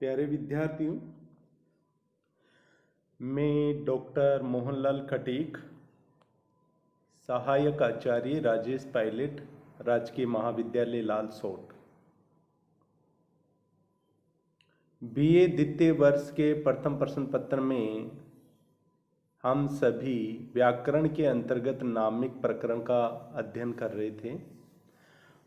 प्यारे विद्यार्थियों, मैं डॉक्टर मोहनलाल खटीक, सहायक आचार्य राजेश पायलट, राजकीय महाविद्यालय लालसोट, बीए द्वितीय वर्ष के प्रथम प्रश्न पत्र में हम सभी व्याकरण के अंतर्गत नामिक प्रकरण का अध्ययन कर रहे थे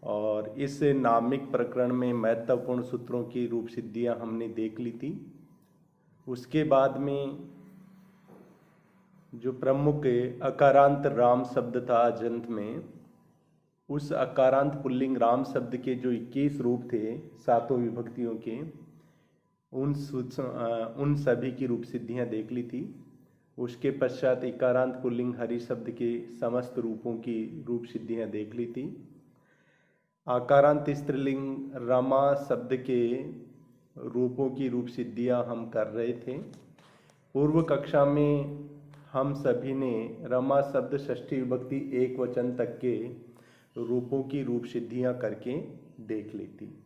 और इस नामिक प्रकरण में महत्वपूर्ण सूत्रों की रूप सिद्धियां हमने देख ली थी। उसके बाद में जो प्रमुख अकारांत राम शब्द था अजंत में, उस अकारांत पुल्लिंग राम शब्द के जो 21 रूप थे सातों विभक्तियों के, उन सभी की रूप सिद्धियां देख ली थी। उसके पश्चात इकारांत पुल्लिंग हरि शब्द के समस्त रूपों की रूप सिद्धियां देख ली थी। आकारांत स्त्रीलिंग रमा शब्द के रूपों की रूप सिद्धियां हम कर रहे थे। पूर्व कक्षा में हम सभी ने रमा शब्द षष्ठी विभक्ति एक वचन तक के रूपों की रूप सिद्धियां करके देख ली थी।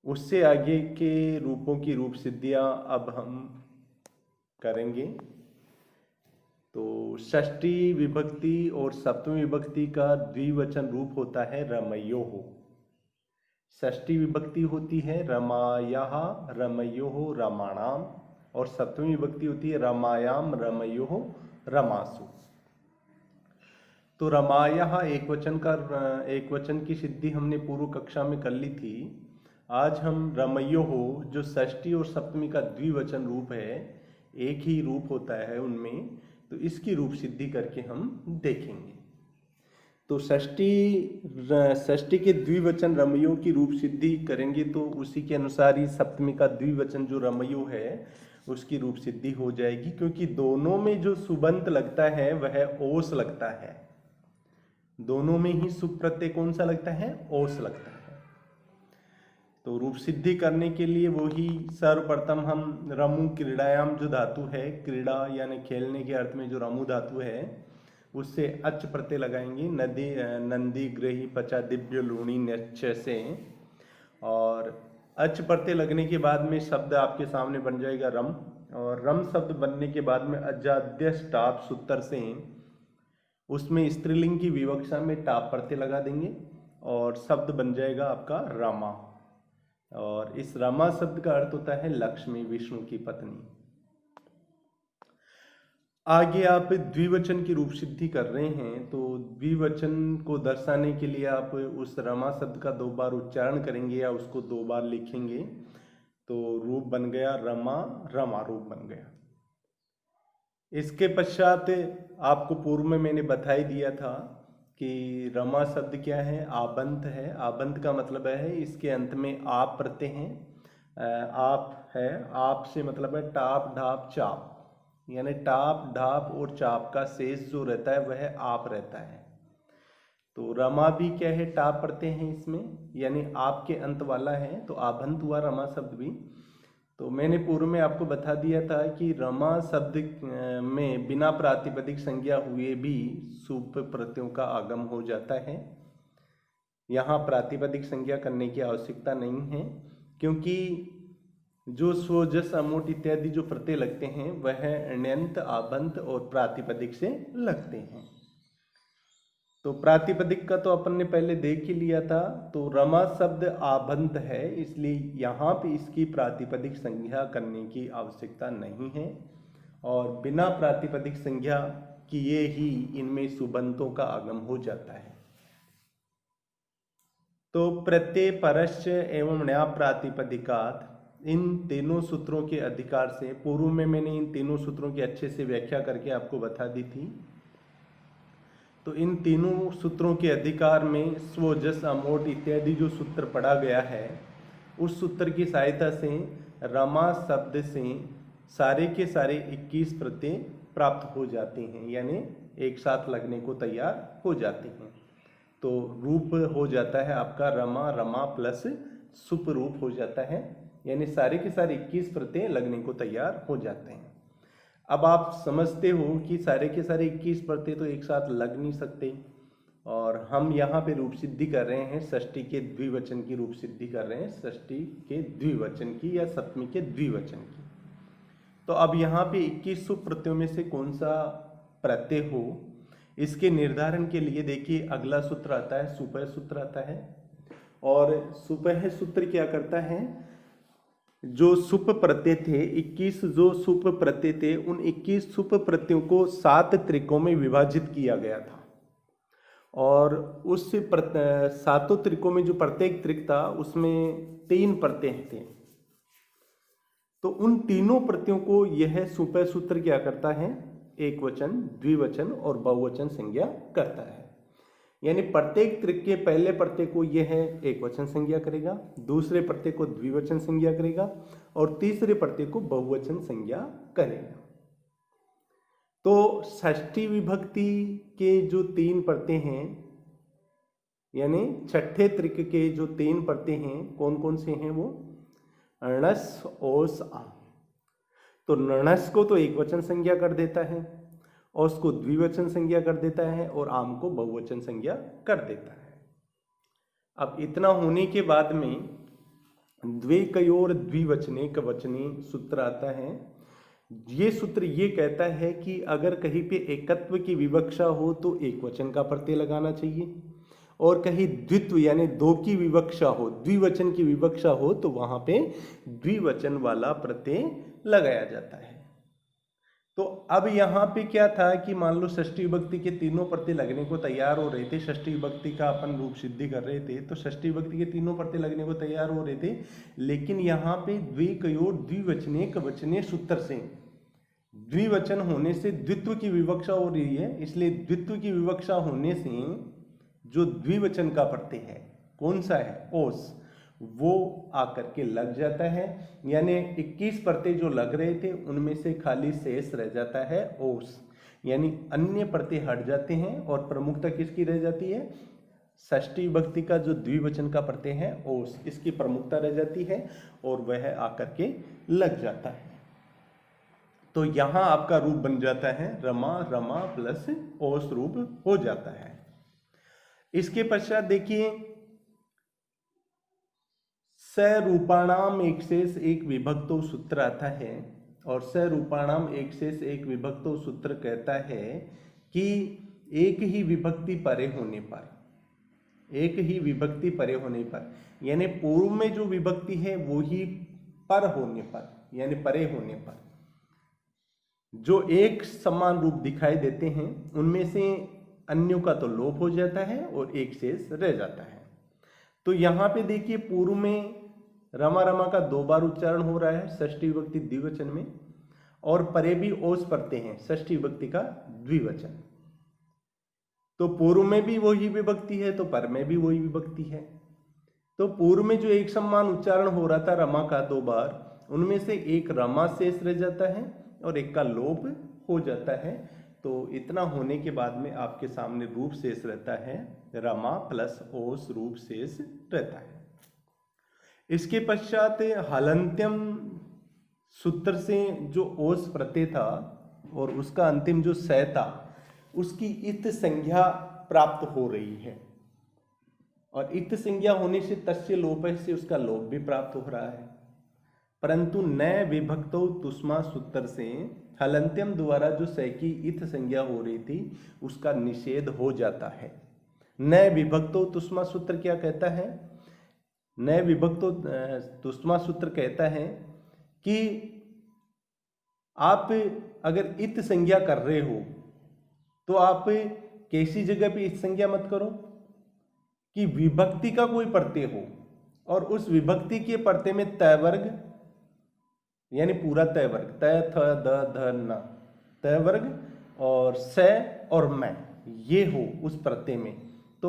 उससे आगे के रूपों की रूप सिद्धियां अब हम करेंगे। तो षष्ठी विभक्ति और सप्तमी विभक्ति का द्विवचन रूप होता है रमयोः। षष्ठी विभक्ति होती है रमायाः रमयोः रमाणाम, और सप्तमी विभक्ति होती है रमायाम रमयोः रमासु। तो रमायाः एक वचन की सिद्धि हमने पूर्व कक्षा में कर ली थी। आज हम रमयोः, जो षष्ठी और सप्तमी का द्विवचन रूप है, एक ही रूप होता है उनमें, तो इसकी रूप सिद्धि करके हम देखेंगे। तो षष्ठी के द्विवचन रमयों की रूप सिद्धि करेंगे तो उसी के अनुसार ही सप्तमी का द्विवचन जो रमयो है उसकी रूप सिद्धि हो जाएगी, क्योंकि दोनों में जो सुबंत लगता है वह ओस लगता है। दोनों में ही सुप प्रत्यय कौन सा लगता है? ओस लगता है। तो रूप सिद्धि करने के लिए वही सर्वप्रथम हम रमु क्रीड़ायाम जो धातु है, क्रीड़ा यानी खेलने के अर्थ में जो रमु धातु है, उससे अच प्रत्यय लगाएंगे नंदी ग्रही पचा दिव्य लूणी नच से, और अच प्रत्यय लगने के बाद में शब्द आपके सामने बन जाएगा रम, और रम शब्द बनने के बाद में अजाद्यश टाप सूत्र से उसमें स्त्रीलिंग की विवक्षा में टाप प्रत्यय लगा देंगे और शब्द बन जाएगा आपका रमा। और इस रमा शब्द का अर्थ होता है लक्ष्मी, विष्णु की पत्नी। आगे आप द्विवचन की रूप सिद्धि कर रहे हैं, तो द्विवचन को दर्शाने के लिए आप उस रमा शब्द का 2 बार उच्चारण करेंगे या उसको 2 बार लिखेंगे, तो रूप बन गया रमा, रमा रूप बन गया। इसके पश्चात आपको पूर्व में मैंने बता ही दिया था कि रमा शब्द क्या है? आबंत है। आबंत का मतलब है इसके अंत में आप प्रत्यय हैं। आप है, आप से मतलब है टाप ढाप चाप, यानी टाप ढाप और चाप का शेष जो रहता है वह आप रहता है। तो रमा भी क्या है? टाप प्रत्यय हैं इसमें, यानी आपके अंत वाला है, तो आबंत हुआ रमा शब्द भी। तो मैंने पूर्व में आपको बता दिया था कि रमा शब्द में बिना प्रातिपदिक संज्ञा हुए भी सुप प्रत्ययों का आगम हो जाता है। यहाँ प्रातिपदिक संज्ञा करने की आवश्यकता नहीं है, क्योंकि जो स्व जस अमोट इत्यादि जो प्रत्यय लगते हैं वह ण्यंत आबंत और प्रातिपदिक से लगते हैं। तो प्रातिपदिक का तो अपन ने पहले देख ही लिया था। तो रमा शब्द आबंत है, इसलिए यहाँ पे इसकी प्रातिपदिक संज्ञा करने की आवश्यकता नहीं है, और बिना प्रातिपदिक संज्ञा किए ही इनमें सुबंतों का आगम हो जाता है। तो प्रत्यय परश्च एवं ण्या प्रातिपदिकात, इन तीनों सूत्रों के अधिकार से, पूर्व में मैंने इन तीनों सूत्रों की अच्छे से व्याख्या करके आपको बता दी थी। तो इन तीनों सूत्रों के अधिकार में स्व जस अमोट इत्यादि जो सूत्र पढ़ा गया है, उस सूत्र की सहायता से रमा शब्द से सारे के सारे 21 प्रत्यय प्राप्त हो जाते हैं, यानी एक साथ लगने को तैयार हो जाते हैं। तो रूप हो जाता है आपका रमा, रमा प्लस सुप रूप हो जाता है, यानी सारे के सारे 21 प्रत्यय लगने को तैयार हो जाते हैं। अब आप समझते हो कि सारे के सारे 21 प्रत्यय तो एक साथ लग नहीं सकते, और हम यहाँ पे रूप सिद्धि कर रहे हैं षष्ठी के द्विवचन की रूप सिद्धि कर रहे हैं, षष्ठी के द्विवचन की या सप्तमी के द्विवचन की। तो अब यहाँ पे 21 शुभ प्रत्ययों में से कौन सा प्रत्यय हो, इसके निर्धारण के लिए देखिए अगला सूत्र आता है, सुपह सूत्र आता है। और सुपह सूत्र क्या करता है, जो सुप प्रत्यय थे 21 जो सुप प्रत्यय थे, उन 21 सुप प्रत्ययों को 7 त्रिकों में विभाजित किया गया था। और उस 7 त्रिकों में जो प्रत्येक त्रिक था उसमें 3 प्रत्यय थे। तो उन तीनों प्रत्ययों को यह सुपह सूत्र क्या करता है, एक वचन, द्विवचन और बहुवचन संज्ञा करता है। यानी प्रत्येक त्रिक के पहले प्रत्यय को यह एक वचन संज्ञा करेगा, दूसरे प्रत्यय को द्विवचन संज्ञा करेगा और तीसरे प्रत्यय को बहुवचन संज्ञा करेगा। तो षष्ठी विभक्ति के जो 3 प्रत्यय हैं, यानी छठे त्रिक के जो 3 प्रत्यय हैं, कौन कौन से हैं वो, णस, ओस, आम। तो णस को तो एक वचन संज्ञा कर देता है, ओस को द्विवचन संज्ञा कर देता है और आम को बहुवचन संज्ञा कर देता है। अब इतना होने के बाद में द्विकयोर द्विवचने कवचने सूत्र आता है। ये सूत्र ये कहता है कि अगर कहीं पे एकत्व की विवक्षा हो तो एक वचन का प्रत्यय लगाना चाहिए, और कहीं द्वित्व यानी दो की विवक्षा हो, द्विवचन की विवक्षा हो, तो वहां पे द्विवचन वाला प्रत्यय लगाया जाता है। तो अब यहाँ पे क्या था कि मान लो षष्ठी विभक्ति के तीनों प्रत्यय लगने को तैयार हो रहे थे, षष्ठी विभक्ति का अपन रूप सिद्धि कर रहे थे, तो षष्ठी विभक्ति के तीनों प्रत्यय लगने को तैयार हो रहे थे, लेकिन यहाँ पे द्विकयोर द्विवचने कवचने सूत्र से द्विवचन होने से द्वित्व की विवक्षा हो रही है, इसलिए द्वित्व की विवक्षा होने से जो द्विवचन का प्रत्यय है कौन सा है, ओस, वो आकर के लग जाता है। यानी 21 प्रत्यय जो लग रहे थे उनमें से खाली शेष रह जाता है ओस, यानी अन्य प्रत्यय हट जाते हैं और प्रमुखता किसकी रह जाती है, षष्ठी विभक्ति का जो द्विवचन का प्रत्यय है ओस, इसकी प्रमुखता रह जाती है और वह आकर के लग जाता है। तो यहां आपका रूप बन जाता है रमा, रमा प्लस ओस रूप हो जाता है। इसके पश्चात देखिए सरूपाणाम एक शेष एक विभक्तो सूत्र आता है, और सरूपाणाम एक शेष एक विभक्तो सूत्र कहता है कि एक ही विभक्ति परे होने पर, एक ही विभक्ति परे होने पर, यानी पूर्व में जो विभक्ति है वो ही पर होने पर, यानी परे होने पर जो एक समान रूप दिखाई देते हैं उनमें से अन्यों का तो लोप हो जाता है और एक शेष रह जाता है। तो यहाँ पे देखिए पूर्व में रमा रमा का 2 बार उच्चारण हो रहा है षष्ठी विभक्ति द्विवचन में, और परे भी ओस पढ़ते हैं षष्ठी विभक्ति का द्विवचन। तो पूर्व में भी वही विभक्ति है तो पर में भी वही विभक्ति है। तो पूर्व में जो एक समान उच्चारण हो रहा था रमा का 2 बार, उनमें से एक रमा शेष रह जाता है और एक का लोप हो जाता है। तो इतना होने के बाद में आपके सामने रूप शेष रहता है रमा प्लस ओस रूप शेष रहता है। इसके पश्चात हलंत्यम सूत्र से जो ओस प्रत्यय था और उसका अंतिम जो सै था उसकी इत संज्ञा प्राप्त हो रही है, और इत संज्ञा होने से तस्य लोप से उसका लोप भी प्राप्त हो रहा है। परंतु नए विभक्तो तुष्मा सूत्र से हलंत्यम द्वारा जो सै की इत संज्ञा हो रही थी उसका निषेध हो जाता है। नए विभक्तो तुष्मा सूत्र क्या कहता है, नए विभक्तो तुष्मा सूत्र कहता है कि आप अगर इत संज्ञा कर रहे हो तो आप कैसी जगह पे इत संज्ञा मत करो कि विभक्ति का कोई प्रत्यय हो और उस विभक्ति के प्रत्यय में तय वर्ग यानी पूरा तय वर्ग, तय थ द ध न, तय वर्ग और से और मैं ये हो उस प्रत्यय में, तो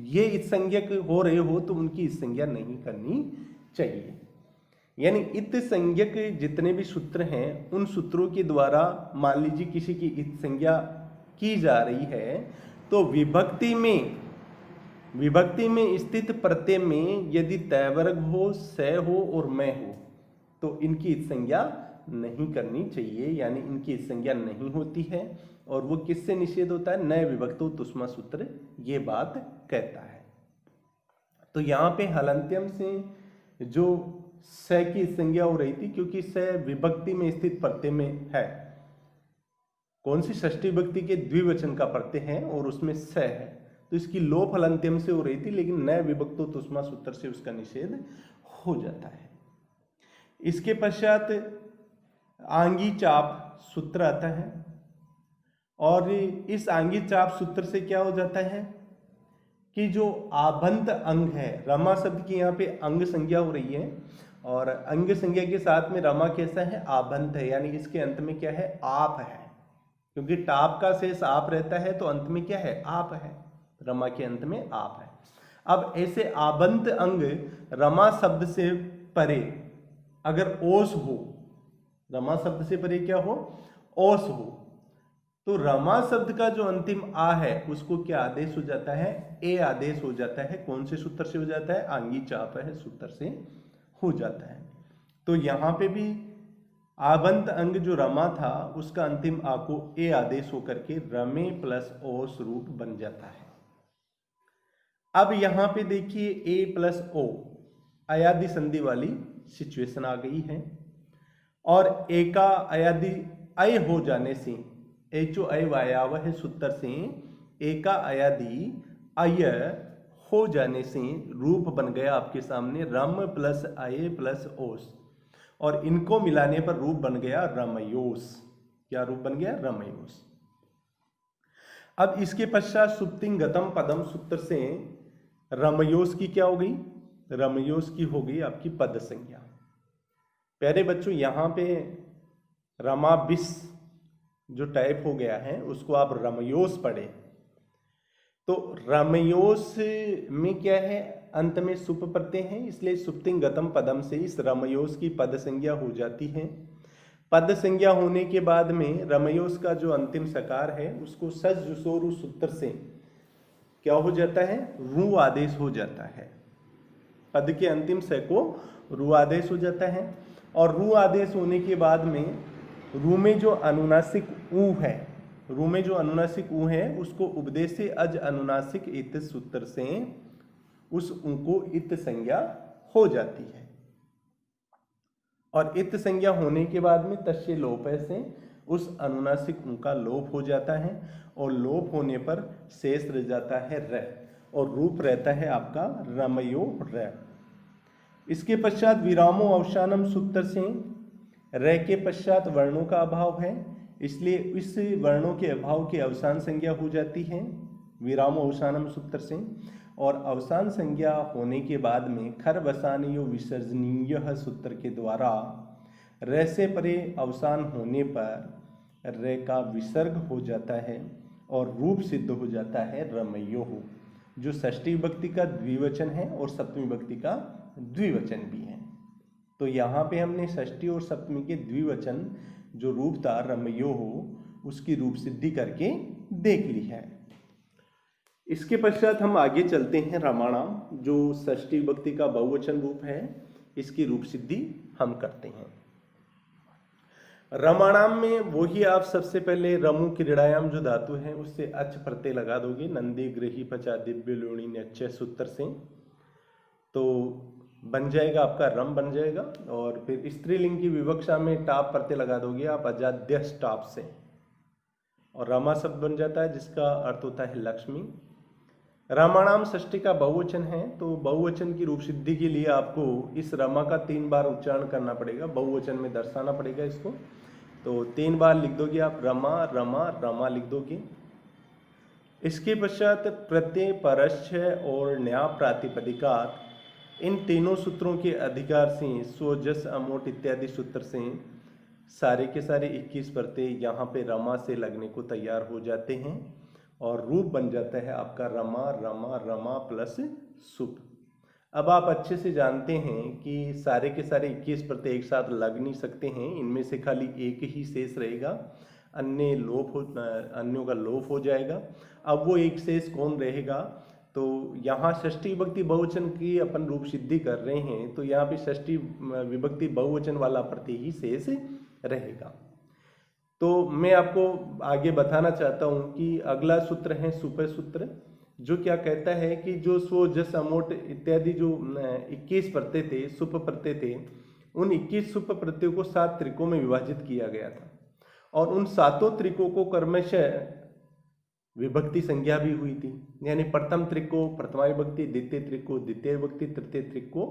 ये इस संज्ञक हो रहे हो तो उनकी इस संज्ञा नहीं करनी चाहिए। यानी इत संज्ञक जितने भी सूत्र हैं उन सूत्रों के द्वारा मान लीजिए किसी की इत संज्ञा की जा रही है तो विभक्ति में स्थित प्रत्यय में यदि तय वर्ग हो, से हो और मैं हो तो इनकी इत संज्ञा नहीं करनी चाहिए, यानी इनकी संज्ञा नहीं होती है। और वो किससे निषेध होता है? नए विभक्तो तुष्मा सूत्र ये बात कहता है। तो यहाँ पे हलंत्यम से जो स की संज्ञा हो रही थी, क्योंकि स विभक्ति में स्थित प्रत्यय में है। कौन सी? षष्ठी विभक्ति के द्विवचन का प्रत्यय है और उसमें स है, तो इसकी लोप हलंत्यम से हो रही थी, लेकिन नए विभक्तो तुष्मा सूत्र से उसका निषेध हो जाता है। इसके पश्चात आंगी चाप सूत्र आता है, और इस आंगी चाप सूत्र से क्या हो जाता है कि जो आबंत अंग है, रमा शब्द की यहाँ पे अंग संज्ञा हो रही है, और अंग संज्ञा के साथ में रमा कैसा है? आबंत है, यानी इसके अंत में क्या है? आप है, क्योंकि टाप का शेष आप रहता है, तो अंत में क्या है? आप है, रमा के अंत में आप है। अब ऐसे आबंत अंग रमा शब्द से परे अगर ओस हो, रमा शब्द से परे क्या हो? ओस हो, तो रमा शब्द का जो अंतिम आ है उसको क्या आदेश हो जाता है? ए आदेश हो जाता है। कौन से सूत्र से हो जाता है? आंगी चाप है सूत्र से हो जाता है। तो यहां पे भी आबंत अंग जो रमा था उसका अंतिम आ को ए आदेश होकर के रमे प्लस ओस रूप बन जाता है। अब यहां पे देखिए ए प्लस ओ अयादि संधि वाली सिचुएशन आ गई है, और ए का अयादि अय हो जाने से, एचो अय वायावह सूत्र से ए का अयादि अय हो जाने से रूप बन गया आपके सामने रम प्लस अय प्लस ओस, और इनको मिलाने पर रूप बन गया रमयोस। क्या रूप बन गया? रमयोस। अब इसके पश्चात सुप्तिंग गतम पदम सूत्र से रमयोस की क्या हो गई? रमयोस की हो गई आपकी पद संज्ञा। प्यारे बच्चों, यहाँ पे रमाबिस जो टाइप हो गया है उसको आप रमयोस पढ़े, तो रमयोस में क्या है? अंत में सुप प्रत्यय है, इसलिए सुप्तिंग गतम पदम से इस रमयोस की पद संज्ञा हो जाती है। पद संज्ञा होने के बाद में रमयोस का जो अंतिम सकार है उसको सज जुसोरु सूत्र से क्या हो जाता है? रू आदेश हो जाता है। पद के अंतिम स को रू आदेश हो जाता है, और रू आदेश होने के बाद में रू में जो अनुनासिक ऊ है, रू में जो अनुनासिक ऊ है उसको उपदेश से अज अनुनासिक इत सूत्र से उस ऊ को इत संज्ञा हो जाती है, और इत संज्ञा होने के बाद में तस्य लोप से उस अनुनासिक ऊ का लोप हो जाता है, और लोप होने पर शेष रह जाता है र, और रूप रहता है आपका रमयो र। इसके पश्चात विरामो अवसानम सूत्र से र के पश्चात वर्णों का अभाव है, इसलिए इस वर्णों के अभाव की अवसान संज्ञा हो जाती है विरामो अवसानम सूत्र से, और अवसान संज्ञा होने के बाद में खर वसानियो विसर्जनीय सूत्र के द्वारा र से परे अवसान होने पर र का विसर्ग हो जाता है और रूप सिद्ध हो जाता है रमयो, जो षष्ठी विभक्ति का द्विवचन है और सप्तमी विभक्ति का द्विवचन भी है। तो यहाँ पे हमने षष्ठी और सप्तमी के द्विवचन जो रूप था रमयो उसकी रूप सिद्धि करके देख ली है। इसके पश्चात हम आगे चलते हैं रमाणाम, जो षष्ठी विभक्ति का बहुवचन रूप है, इसकी रूप सिद्धि हम करते हैं। रमाणाम में वही आप सबसे पहले रमु क्रीड़ायाम जो धातु है उससे अच प्रत्यय लगा दोगे, नंदी गृही पचा दिव्य लोणी नच्य सूत्र से, तो बन जाएगा आपका रम बन जाएगा। और फिर स्त्रीलिंग की विवक्षा में टाप प्रत्यय लगा दोगे आप अजाद्य टाप से, और रमा शब्द बन जाता है जिसका अर्थ होता है लक्ष्मी। रामाणाम षष्ठी का बहुवचन है, तो बहुवचन की रूप सिद्धि के लिए आपको इस रमा का 3 बार उच्चारण करना पड़ेगा, बहुवचन में दर्शाना पड़ेगा इसको। तो 3 बार लिख दोगे आप रमा रमा रमा लिख दोगे। इसके पश्चात प्रत्यय परश्च और न्या प्रातिपदिकात, इन तीनों सूत्रों के अधिकार से स्व जस अमोट इत्यादि सूत्र से सारे के सारे 21 प्रत्यय यहाँ पे रमा से लगने को तैयार हो जाते हैं, और रूप बन जाता है आपका रमा रमा रमा प्लस सुप। अब आप अच्छे से जानते हैं कि सारे के सारे 21 प्रत्यय एक साथ लग नहीं सकते हैं, इनमें से खाली एक ही शेष रहेगा, अन्यों का लोप हो जाएगा। अब वो एक शेष कौन रहेगा? तो यहाँ षष्ठी विभक्ति बहुवचन की अपन रूप सिद्धि कर रहे हैं, तो यहाँ पे षष्ठी विभक्ति बहुवचन वाला प्रत्यय ही शेष रहेगा। तो मैं आपको आगे बताना चाहता हूं कि अगला सूत्र है सुपर सूत्र, जो क्या कहता है कि जो स्व जस अमोट इत्यादि जो 21 प्रत्यय थे, सुप प्रत्यय थे, उन 21 सुप प्रत्ययों को 7 त्रिकों में विभाजित किया गया था और उन 7 त्रिकों को क्रमशः विभक्ति संज्ञा भी हुई थी। यानी प्रथम त्रिक को प्रथमा विभक्ति, द्वितीय त्रिक को द्वितीय विभक्ति, तृतीय त्रिक को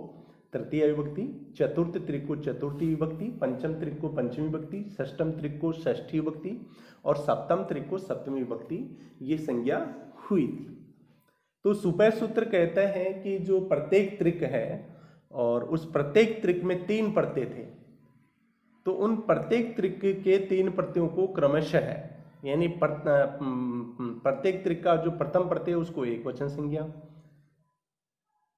तृतीय विभक्ति, चतुर्थ त्रिक को चतुर्थी विभक्ति, पंचम त्रिक को पंचमी विभक्ति, षष्ठम त्रिक को षष्ठी विभक्ति और सप्तम त्रिक को सप्तमी विभक्ति, ये संज्ञा हुई थी। तो सुपर सूत्र कहता है कि जो प्रत्येक त्रिक है और उस प्रत्येक त्रिक में 3 प्रत्यय थे, तो उन प्रत्येक त्रिक के 3 प्रत्ययों को क्रमशः है, यानी प्रत्येक त्रिक का जो प्रथम प्रत्यय उसको एक वचन संज्ञा,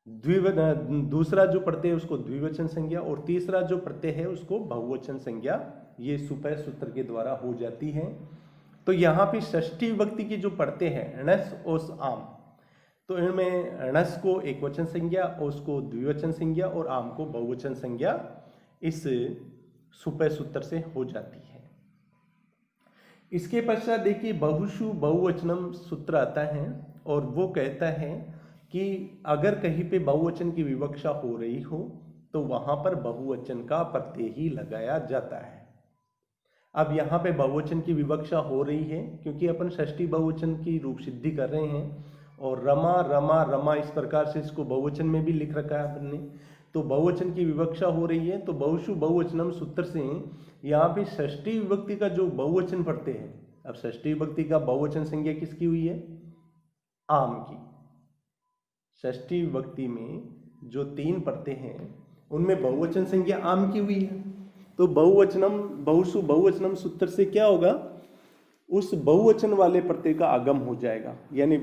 दूसरा जो प्रत्यय उसको द्विवचन संज्ञा और तीसरा जो प्रत्यय है उसको बहुवचन संज्ञा, ये सुपर सूत्र के द्वारा हो जाती है। तो यहाँ पे षष्ठी विभक्ति की जो प्रत्यय है णस ओस आम, तो इनमें णस को एक वचन संज्ञा, ओस को द्विवचन संज्ञा और आम को बहुवचन संज्ञा इस सुपर सूत्र से हो जाती है। इसके पश्चात देखिए बहुषु बहुवचनम सूत्र आता है और वो कहता है कि अगर कहीं पे बहुवचन की विवक्षा हो रही हो तो वहां पर बहुवचन का प्रत्यय ही लगाया जाता है। अब यहाँ पे बहुवचन की विवक्षा हो रही है क्योंकि अपन षष्ठी बहुवचन की रूप सिद्धि कर रहे हैं और रमा रमा रमा इस प्रकार से इसको बहुवचन में भी लिख रखा है अपन ने। तो बहुवचन की विवक्षा हो रही है, तो बहुषु बहुवचनम सूत्र से यहाँ पे षष्ठी विभक्ति का जो बहुवचन प्रत्यय है, अब षष्ठी विभक्ति का बहुवचन संज्ञा किसकी हुई है? आम की। षष्ठी विभक्ति में जो 3 प्रत्यय हैं उनमें बहुवचन संज्ञा आम की हुई है। तो बहुवचनम बहुषु बहुवचनम सूत्र से क्या होगा? उस बहुवचन वाले प्रत्यय का आगम हो जाएगा। यानी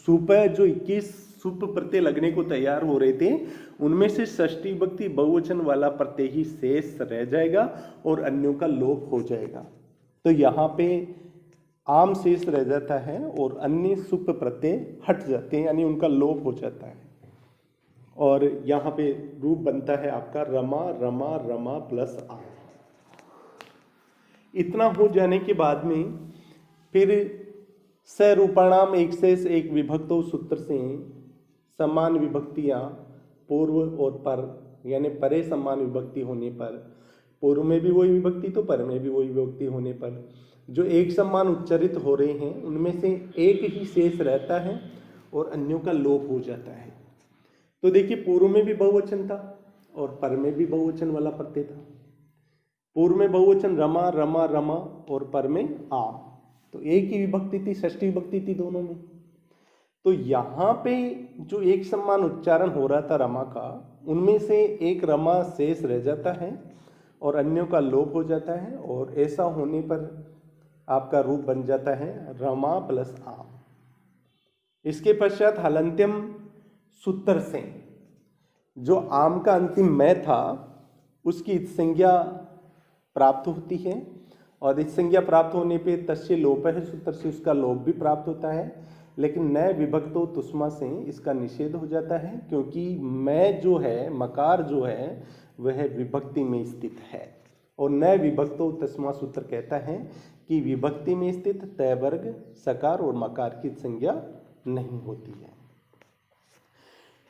सुप जो 21 सुप प्रत्यय लगने को तैयार हो रहे थे उनमें से षष्ठी विभक्ति बहुवचन वाला प्रत्यय ही शेष रह जाएगा और अन्यों का लोप हो जाएगा। तो यहाँ पे आम शेष रह जाता है और अन्य सुप प्रत्यय हट जाते हैं, यानी उनका लोप हो जाता है और यहाँ पे रूप बनता है आपका रमा रमा रमा प्लस आम। इतना हो जाने के बाद में फिर सरूपाणाम एक शेष एक विभक्तो सूत्र से समान विभक्तियां पूर्व और पर, यानी परे समान विभक्ति होने पर, पूर्व में भी वही विभक्ति तो पर में भी वही विभक्ति होने पर जो एक समान उच्चारित हो रहे हैं उनमें से एक ही शेष रहता है और अन्यों का लोप हो जाता है। तो देखिए पूर्व में भी बहुवचन था और पर में भी बहुवचन वाला प्रत्यय था। पूर्व में बहुवचन रमा रमा रमा और पर में आम, तो एक ही विभक्ति थी, षष्ठी विभक्ति थी दोनों में। तो यहाँ पे जो एक समान उच्चारण हो रहा था रमा का, उनमें से एक रमा शेष रह जाता है और अन्यों का लोप हो जाता है और ऐसा होने पर आपका रूप बन जाता है रमा प्लस आम। इसके पश्चात हलंत्यम सूत्र से जो आम का अंतिम मैं था उसकी संज्ञा प्राप्त होती है और इस संज्ञा प्राप्त होने पे तस्य लोप है सूत्र से उसका लोप भी प्राप्त होता है, लेकिन नए विभक्तो तुष्मा से इसका निषेध हो जाता है क्योंकि मैं जो है मकार जो है वह विभक्ति में स्थित है और नए विभक्तो तस्मा सूत्र कहता है कि विभक्ति में स्थित तय वर्ग सकार और मकार की संज्ञा नहीं होती है।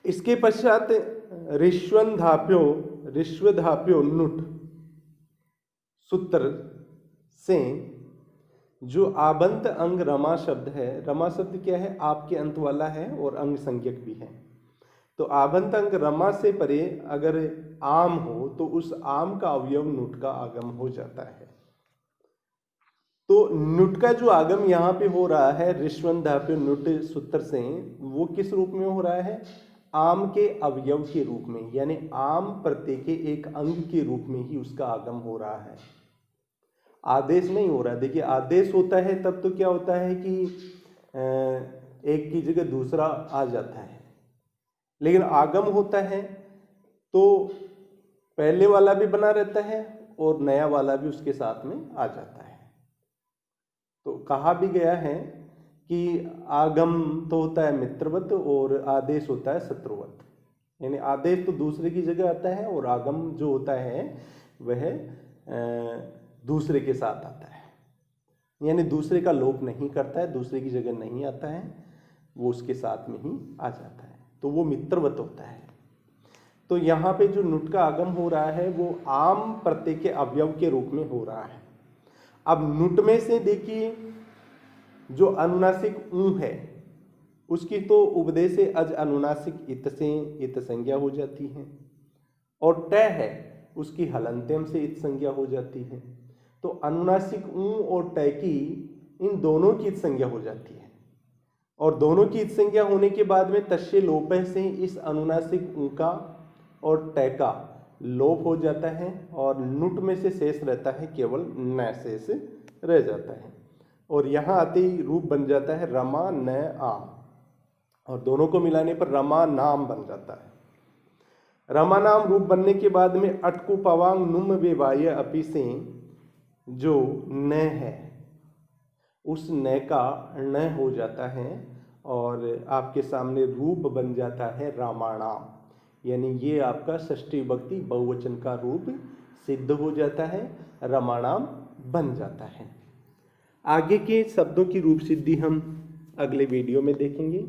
इसके पश्चात ऋष्वधाप्यो नुट सूत्र से जो आबंत अंग रमा शब्द है, रमा शब्द क्या है? आपके अंत वाला है और अंग संज्ञक भी है। तो आबंत अंग रमा से परे अगर आम हो तो उस आम का अवयव नुट का आगम हो जाता है। तो नुट का जो आगम यहाँ पे हो रहा है ऋष्वधाप्यो नुट सूत्र से, वो किस रूप में हो रहा है? आम के अवयव के रूप में, यानी आम प्रत्यय के एक अंग के रूप में ही उसका आगम हो रहा है, आदेश नहीं हो रहा है। देखिए आदेश होता है तब तो क्या होता है कि एक की जगह दूसरा आ जाता है, लेकिन आगम होता है तो पहले वाला भी बना रहता है और नया वाला भी उसके साथ में आ जाता है। तो कहा भी गया है कि आगम तो होता है मित्रवत और आदेश होता है शत्रुवत, यानी आदेश तो दूसरे की जगह आता है और आगम जो होता है वह दूसरे के साथ आता है, यानी दूसरे का लोप नहीं करता है, दूसरे की जगह नहीं आता है, वो उसके साथ में ही आ जाता है, तो वो मित्रवत होता है। तो यहाँ पे जो नुट का आगम हो रहा है वो आम प्रत्यय के अवयव के रूप में हो रहा है। अब नुट में से देखिए जो अनुनासिक ऊ है उसकी तो उपदेश से अज अनुनासिक इत से इत संज्ञा हो जाती है, और ट है उसकी हलंत्यम से इत संज्ञा हो जाती है। तो अनुनासिक ऊ और ट की इन दोनों की इत संज्ञा हो जाती है, और दोनों की इत संज्ञा होने के बाद में तस्य लोपः से इस अनुनासिक ऊ का और ट का लोप हो जाता है, और नुट में से शेष रहता है केवल न शेष रह जाता है, और यहाँ आते ही रूप बन जाता है रमा न आम, और दोनों को मिलाने पर रमा नाम बन जाता है। रमा नाम रूप बनने के बाद में अटकु पवांग नुम वेवाय अपि से जो न है उस न का न हो जाता है, और आपके सामने रूप बन जाता है रामाणाम, यानी ये आपका षष्ठी विभक्ति बहुवचन का रूप सिद्ध हो जाता है, रामाणाम बन जाता है। आगे के शब्दों की रूप सिद्धि हम अगले वीडियो में देखेंगे।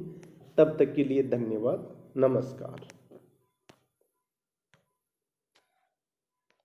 तब तक के लिए धन्यवाद, नमस्कार।